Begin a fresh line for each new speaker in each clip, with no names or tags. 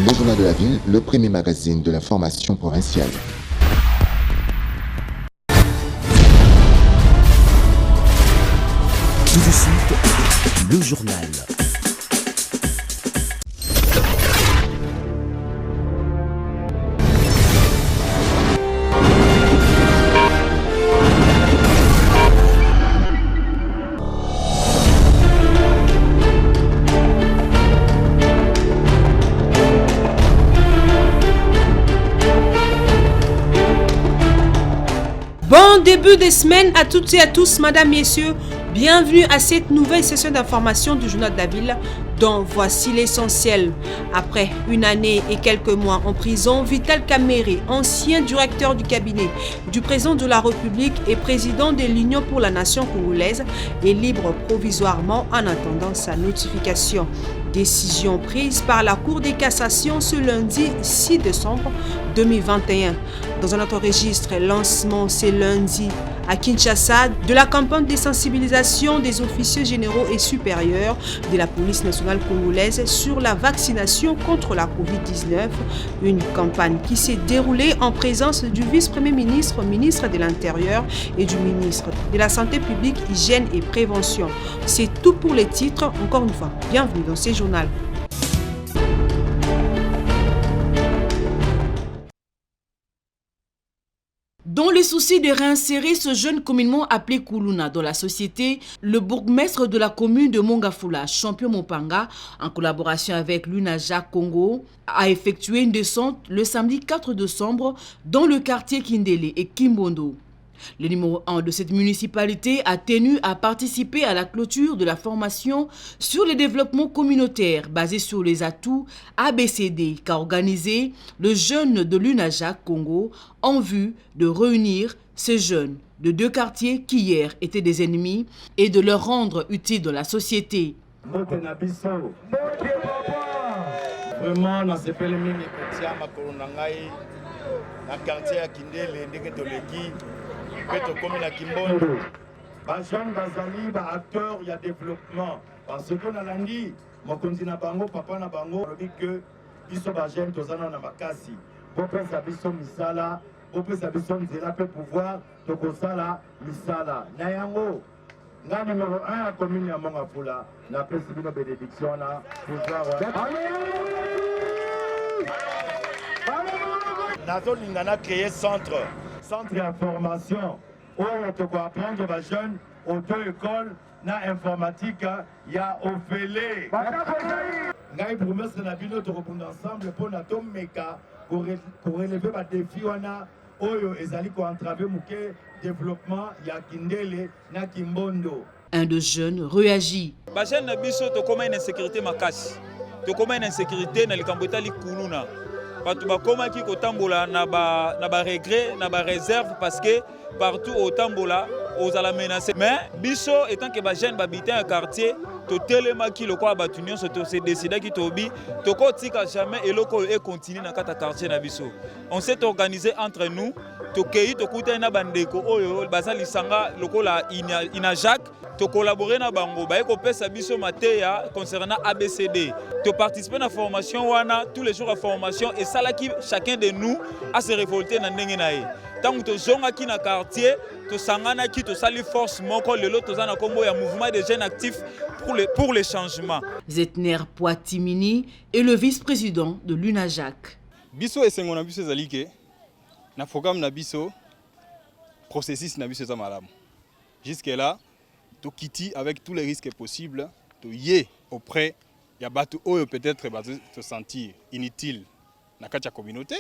Le Journal de la Ville, le premier magazine de la formation provinciale.
Tout de suite, le journal.
Bon début de semaine à toutes et à tous, mesdames, messieurs. Bienvenue à cette nouvelle session d'information du Journal de la Ville, dont voici l'essentiel. Après une année et quelques mois en prison, Vital Kamerhe, ancien directeur du cabinet du président de la République et président de l'Union pour la nation congolaise, est libre provisoirement en attendant sa notification. Décision prise par la Cour de cassation ce lundi 6 décembre 2021. Dans un autre registre, lancement ce lundi à Kinshasa de la campagne de sensibilisation des officiers généraux et supérieurs de la police nationale congolaise sur la vaccination contre la COVID-19, une campagne qui s'est déroulée en présence du vice-premier ministre, ministre de l'Intérieur et du ministre de la Santé publique, Hygiène et Prévention. C'est tout pour les titres. Encore une fois, bienvenue dans ce journal.
Dans le souci de réinsérer ce jeune communément appelé Kuluna dans la société, le bourgmestre de la commune de Mongafula, Champion Mopanga, en collaboration avec l'UNAJAC Congo, a effectué une descente le samedi 4 décembre dans le quartier Kindele et Kimbondo. Le numéro 1 de cette municipalité a tenu à participer à la clôture de la formation sur le développement communautaire basé sur les atouts ABCD qu'a organisé le jeune de l'UNAJAC Congo en vue de réunir ces jeunes de deux quartiers qui hier étaient des ennemis et de leur rendre utiles dans la société.
Vraiment, dans ce pays, na quartier ya Kindele ndenge toleki peto komi na Kimbondo bazan bazali ba acteur ya développement parce que na landi mokonzi na bango papa na bango lobi que biso ba jeune tozana na makasi bo pesa biso misala bo pesa biso nzela pe pouvoir to kosala misala na yango nga numéro 1 ya commune ya Mongafula na pesi bino bénédiction na pouvoir nazolinga na créer centre ya formation oyo tokoapprendre bajeune auto-école na informatique ya ofele ngai bourgmestre na bino tokobunda ensemble mpo na tomeka koreleve badefi wana oyo ezali koentrave moke développement ya Kindele na Kimbondo.
Un de jeunes réagit.
Bajeune na biso tokoma une insécurité makasi, tokoma une insécurité na likambo etali kuluna. Bato bakomaki kotambola na ba regret na ba réserve parce que partout au tambola aux ala menacé mais biso étant que ba jeune babité un quartier to telemaki lokwa batunion to se décider ki tobi to ko tika jamais et loko et continuer na kata quartier na biso. On s'est organisé entre nous to kei to kuta na bandeko oyo bazali sanga lokola INAJAC to collaborer na bango ba ko pesa biso mateya concernant ABCD to participer na formation wana tous les jours à formation et ça là qui chacun de nous a se révolter na ndenge na ye tant to zonga ki na quartier to sangana ki to sali force moko lelo to zana kombo ya mouvement des jeunes actifs pour les changements.
Zetner Poitimini est le vice-président de l'UNAJAC.
Biso esengo na biso ezalike na programme na biso processus na biso za malamu. Jusque là to kiti avec tous les risques possibles to yé auprès ya batu oyo peut-être te sentir inutile na kati ya communauté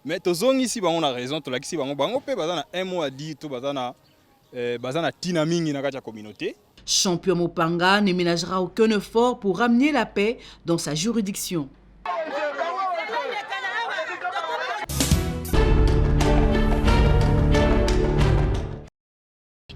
mais to zongi si bango na raison to lakisi bango pe bazana un mot à dire to bazana tina mingi na kati ya communauté.
Champion Mopanga ne ménagera aucun effort pour ramener la paix dans sa juridiction.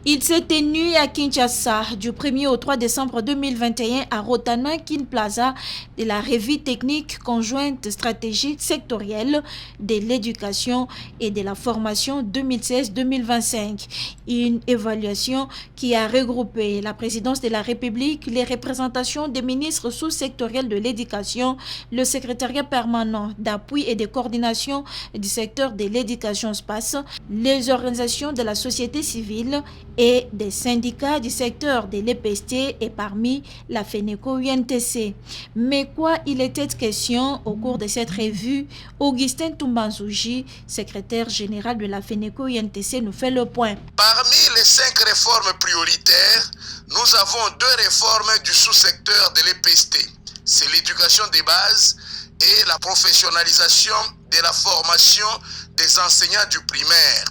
Il s'est tenu à Kinshasa du 1er au 3 décembre 2021 à Rotana Kin Plaza de la revue technique conjointe stratégie sectorielle de l'éducation et de la formation 2016-2025. Une évaluation qui a regroupé la présidence de la République, les représentations des ministres sous-sectoriels de l'éducation, le secrétariat permanent d'appui et de coordination du secteur de l'éducation space, les organisations de la société civile et des syndicats du secteur de l'EPST et parmi la FENECO-UNTC. Mais quoi il était question au cours de cette revue? Augustin Toumbanzouji, secrétaire général de la FENECO-UNTC, nous fait le point.
Parmi les 5 réformes prioritaires, nous avons 2 réformes du sous-secteur de l'EPST. C'est l'éducation des bases et la professionnalisation de la formation des enseignants du primaire.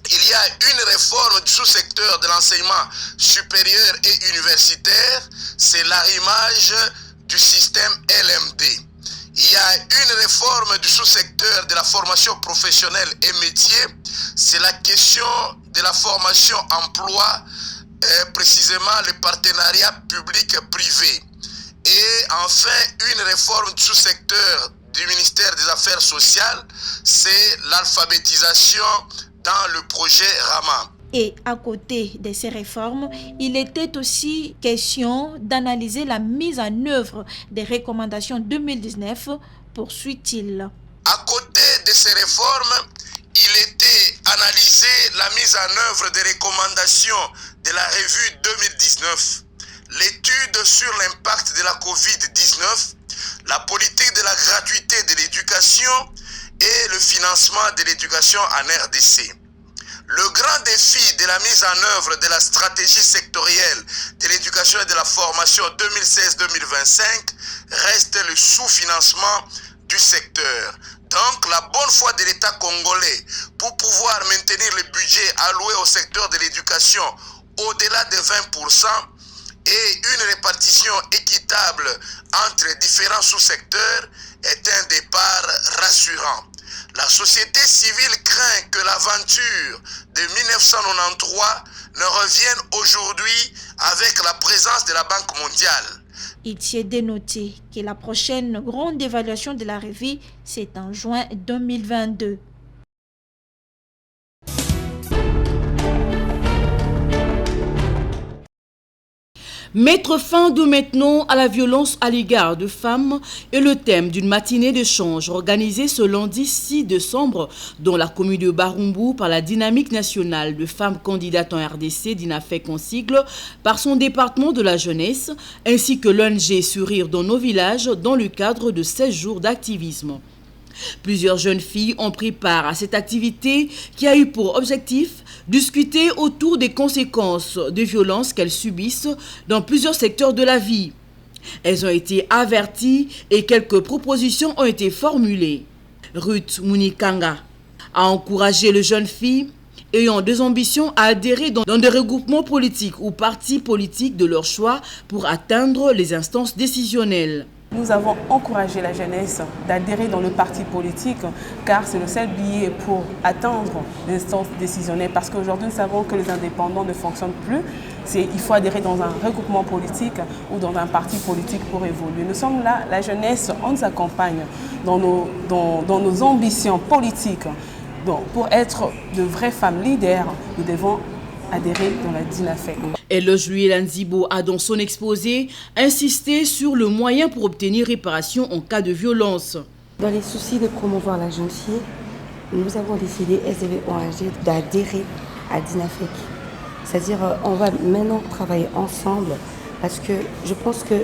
Il y a une réforme du sous-secteur de l'enseignement supérieur et universitaire, c'est l'arrimage du système LMD. Il y a une réforme du sous-secteur de la formation professionnelle et métier, c'est la question de la formation emploi, précisément le partenariat public-privé. Et enfin, une réforme du sous-secteur du ministère des Affaires sociales, c'est l'alphabétisation dans le projet Rama.
Et à côté de ces réformes, il était aussi question d'analyser la mise en œuvre des recommandations 2019, poursuit-il.
À côté de ces réformes, il était analysé la mise en œuvre des recommandations de la revue 2019, l'étude sur l'impact de la COVID-19, la politique de la gratuité de l'éducation et le financement de l'éducation en RDC. Le grand défi de la mise en œuvre de la stratégie sectorielle de l'éducation et de la formation 2016-2025 reste le sous-financement du secteur. Donc, la bonne foi de l'État congolais pour pouvoir maintenir le budget alloué au secteur de l'éducation au-delà de 20% et une répartition équitable entre différents sous-secteurs est un départ rassurant. La société civile craint que l'aventure de 1993 ne revienne aujourd'hui avec la présence de la Banque mondiale.
Il s'est dénoté que la prochaine grande évaluation de la revue, c'est en juin 2022. Mettre fin de maintenant à la violence à l'égard de femmes est le thème d'une matinée d'échange organisée ce lundi 6 décembre dans la commune de Barumbu par la Dynamique nationale de femmes candidates en RDC, DINAFEC en sigle, par son département de la jeunesse, ainsi que l'ONG Sourire dans nos villages dans le cadre de 16 jours d'activisme. Plusieurs jeunes filles ont pris part à cette activité qui a eu pour objectif discuter autour des conséquences des violences qu'elles subissent dans plusieurs secteurs de la vie. Elles ont été averties et quelques propositions ont été formulées. Ruth Munikanga a encouragé les jeunes filles ayant des ambitions à adhérer dans des regroupements politiques ou partis politiques de leur choix pour atteindre les instances décisionnelles.
Nous avons encouragé la jeunesse d'adhérer dans le parti politique car c'est le seul billet pour atteindre les instances décisionnelles parce qu'aujourd'hui nous savons que les indépendants ne fonctionnent plus. Il faut adhérer dans un regroupement politique ou dans un parti politique pour évoluer. Nous sommes là, la jeunesse, on nous accompagne dans nos ambitions politiques. Donc, pour être de vraies femmes leaders, nous devons adhérer dans la DINAFEC.
Eloge Nzibo a dans son exposé insisté sur le moyen pour obtenir réparation en cas de violence.
Dans les soucis de promouvoir la jeune fille, nous avons décidé, SDV-ONG, d'adhérer à DINAFEC. C'est-à-dire, on va maintenant travailler ensemble parce que je pense que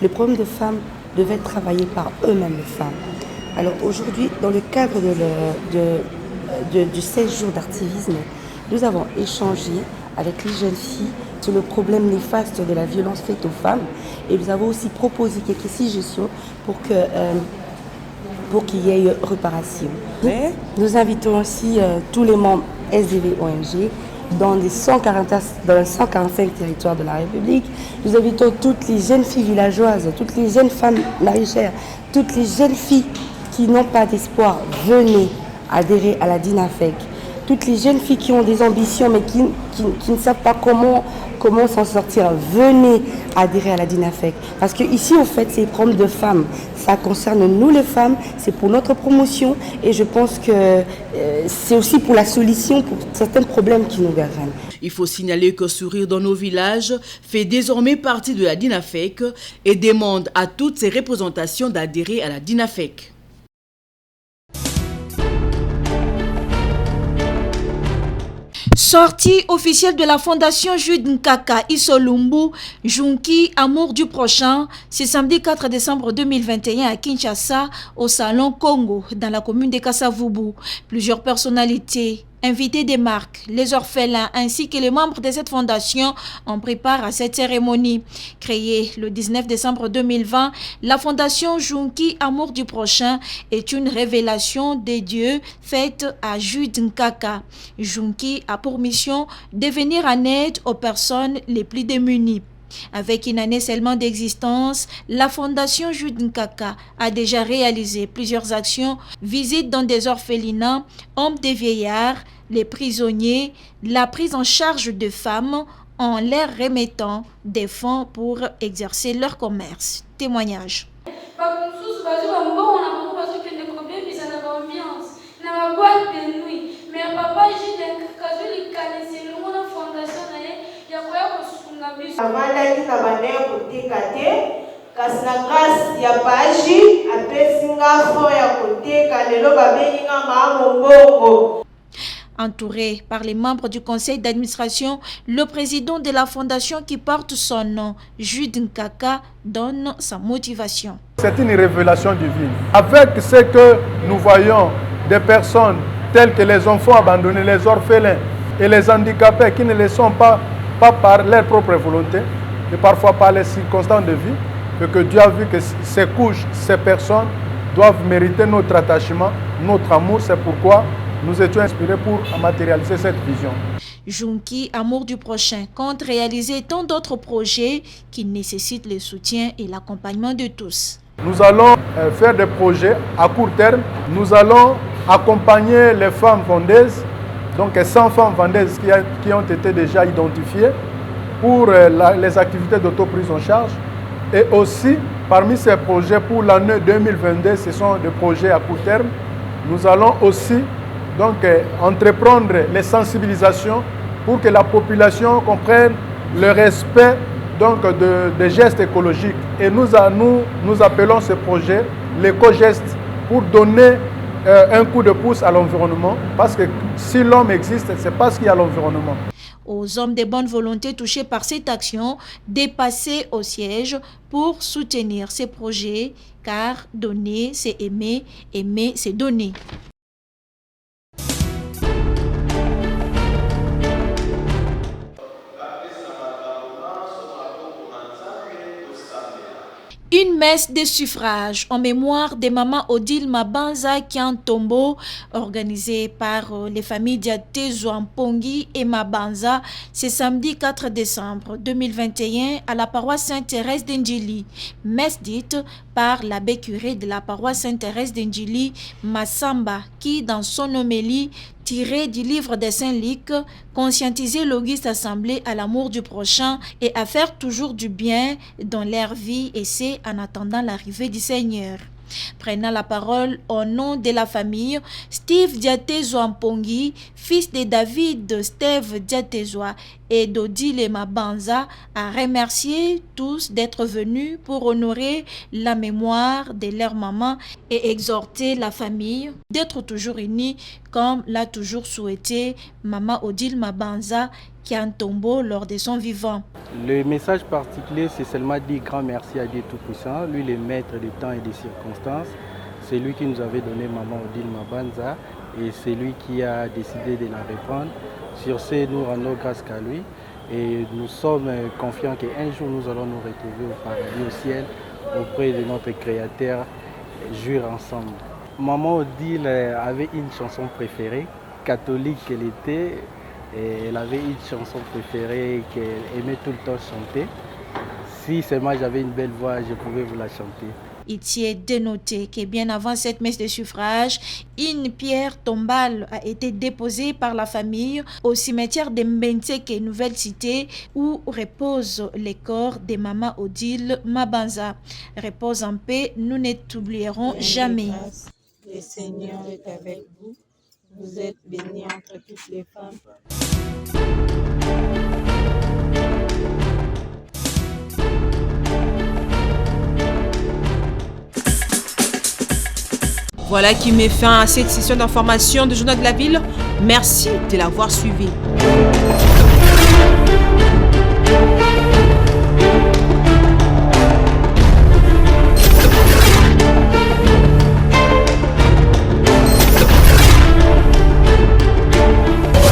le problème de femmes devait être travaillé par eux-mêmes, les femmes. Alors aujourd'hui, dans le cadre du 16 jours d'activisme, nous avons échangé avec les jeunes filles sur le problème néfaste de la violence faite aux femmes et nous avons aussi proposé quelques suggestions pour qu'il y ait réparation. Nous invitons aussi tous les membres SDV-ONG dans les 145 territoires de la République. Nous invitons toutes les jeunes filles villageoises, toutes les jeunes femmes maraîchères, toutes les jeunes filles qui n'ont pas d'espoir, venez adhérer à la DINAFEC. toutes les jeunes filles qui ont des ambitions mais qui ne savent pas comment s'en sortir, venez adhérer à la DINAFEC. Parce qu'ici, en fait, c'est les problèmes de femmes. Ça concerne nous les femmes, c'est pour notre promotion et je pense que c'est aussi pour la solution pour certains problèmes qui nous gangrènent.
Il faut signaler que Sourire dans nos villages fait désormais partie de la DINAFEC et demande à toutes ses représentations d'adhérer à la DINAFEC.
Sortie officielle de la Fondation Jude Nkaka Isolumbu, Junki, Amour du prochain, c'est samedi 4 décembre 2021 à Kinshasa, au Salon Congo, dans la commune de Kassavubu. Plusieurs personnalités, invités des marques, les orphelins ainsi que les membres de cette fondation ont pris part à cette cérémonie. Créée le 19 décembre 2020, la fondation Junki Amour du prochain est une révélation des dieux faite à Jude Nkaka. Junki a pour mission de venir en aide aux personnes les plus démunies. Avec une année seulement d'existence, la Fondation Jude Nkaka a déjà réalisé plusieurs actions, visites dans des orphelinats, hommes des vieillards, les prisonniers, la prise en charge de femmes en leur remettant des fonds pour exercer leur commerce. Témoignage.
avandaki na bana ya koteka te kasi na grâce ya pagi apesi nga fond ya koteka lelo babengi nga maambongo.
Entouré par les membres du conseil d'administration, le président de la fondation qui porte son nom, Jude Nkaka, donne sa motivation.
C'est une révélation divine. Avec ce que nous voyons des personnes telles que les enfants abandonnés, les orphelins et les handicapés qui ne le sont pas par leur propre volonté, et parfois par les circonstances de vie, et que Dieu a vu que ces couches, ces personnes doivent mériter notre attachement, notre amour. C'est pourquoi nous étions inspirés pour matérialiser cette vision.
Junki, Amour du prochain, compte réaliser tant d'autres projets qui nécessitent le soutien et l'accompagnement de tous.
Nous allons faire des projets à court terme. Nous allons accompagner les femmes vendeuses, donc 100 femmes vendeuses qui ont été déjà identifiées pour les activités d'autoprise en charge. Et aussi, parmi ces projets pour l'année 2022, ce sont des projets à court terme. Nous allons aussi donc entreprendre les sensibilisations pour que la population comprenne le respect donc des gestes écologiques. Et nous appelons ce projet l'éco-geste pour donner un coup de pouce à l'environnement, parce que si l'homme existe, c'est parce qu'il y a l'environnement.
Aux hommes de bonne volonté touchés par cette action, dépasser au siège pour soutenir ces projets, car donner, c'est aimer, aimer, c'est donner. Une messe de suffrage en mémoire de maman Odile Mabanza Kiantombo, organisée par les familles Diaté Zouampongi et Mabanza, c'est samedi 4 décembre 2021 à la paroisse Sainte-Thérèse d'Indjili. Messe dite par l'abbé curé de la paroisse Sainte-Thérèse d'Indjili, Massamba, qui dans son homélie tiré du livre des Saint-Luc, conscientiser l'auguste assemblée à l'amour du prochain et à faire toujours du bien dans leur vie, et c'est en attendant l'arrivée du Seigneur. Prenant la parole au nom de la famille, Steve Diaté Zouampongi, fils de David Steve Diaté Zoua et d'Odile Mabanza, a remercié tous d'être venus pour honorer la mémoire de leur maman et exhorter la famille d'être toujours unie comme l'a toujours souhaité maman Odile Mabanza Kiantombo lors de son vivant.
Le message particulier, c'est seulement dire grand merci à Dieu Tout-Puissant, lui le maître des temps et des circonstances. C'est lui qui nous avait donné maman Odile Mabanza et c'est lui qui a décidé de la reprendre. Sur ce, nous rendons grâce qu'à lui et nous sommes confiants qu'un jour nous allons nous retrouver au paradis, au ciel, auprès de notre Créateur, jouir ensemble. Maman Odile avait une chanson préférée, catholique qu'elle était. Et elle avait une chanson préférée qu'elle aimait tout le temps chanter. Si seulement j'avais une belle voix, je pouvais vous la chanter.
Il y est dénoté que bien avant cette messe de suffrage, une pierre tombale a été déposée par la famille au cimetière de Mbenteke, Nouvelle Cité, où reposent les corps de Maman Odile Mabanza. Repose en paix, nous ne t'oublierons jamais.
Le Seigneur est avec vous. Vous êtes bénie entre toutes les femmes.
Voilà qui met fin à cette session d'information du Journal de la Ville. Merci de l'avoir suivi.